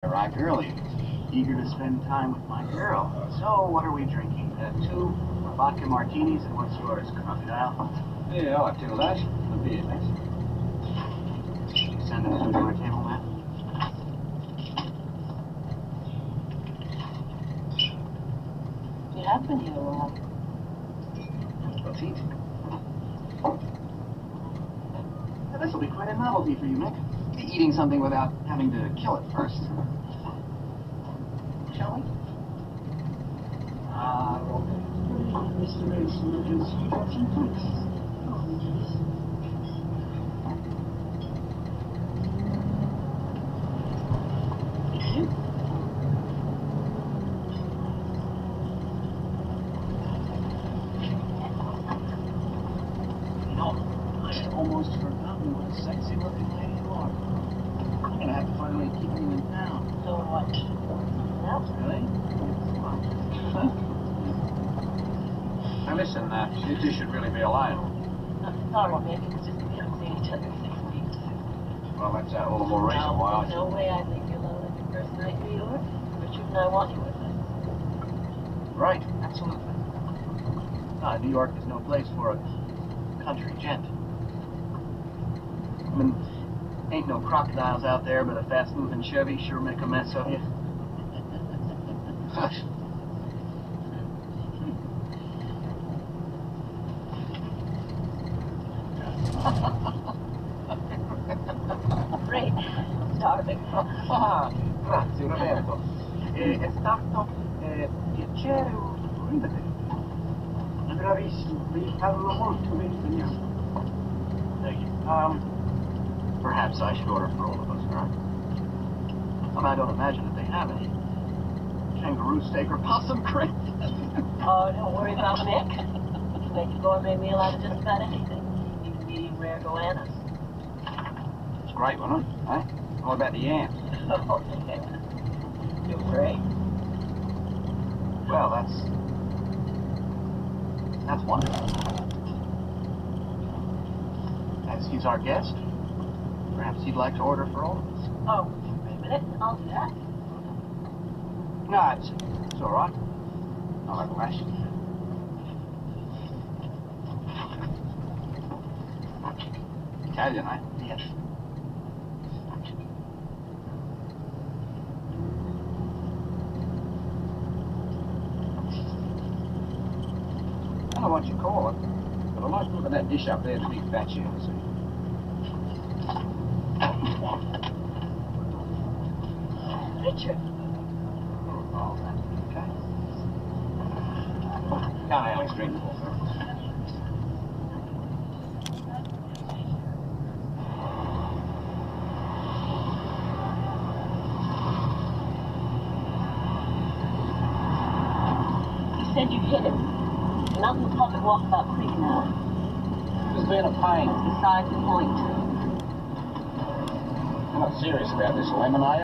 Arrived early, eager to spend time with my girl. So, what are we drinking? 2 vodka martinis, and what's yours, crocodile? Yeah, I'll have 2 of those. A beer, thanks. You send them to our table, Matt? You have been here a while. Let's eat. Now, this will be quite a novelty for you, Mick. Eating something without having to kill it first. Shall we? You know, I had almost forgotten what a sexy looking lady you are. I'm gonna have to find a way to keep you in town. So what? Something else? Really? Now listen, you should really be alone. I'm sorry, Mick. It's just we haven't seen each other in 6 weeks. Well, that's all the more reason why I No way I'd leave you alone on your first night in New York. Richard and I want you with us. Right, absolutely. New York is no place for a country gent. I mean, ain't no crocodiles out there, but a fast-moving Chevy sure make a mess of you. Hush. Great. Starving. Grazie, Roberto. È stato piacere rivederti. Bravissimo, vi parlo molto bene. Thank you. Perhaps I should order for all of us, right? I don't imagine that they have any kangaroo steak or possum crisp. Oh, don't worry about Mick. He can make a gourmet meal out of just about anything. Even medium rare goannas. It's great, wasn't it? Eh? What about the yams? Oh, yeah. You're great. Well, that's wonderful. As he's our guest, perhaps he'd like to order for all of us. Oh, wait a minute. I'll do that. No, it's all right. I'll have a lash. Italian, eh? Yes. I don't know what you call it, but I like looking at that dish up there, the big fat shell, see? Richard. Oh, that's okay. Can't Alex drink for her. You said you hit him. You're not in the public walkabout creek now. Just being a pain. Besides the point. I'm not serious about this lemon, are you?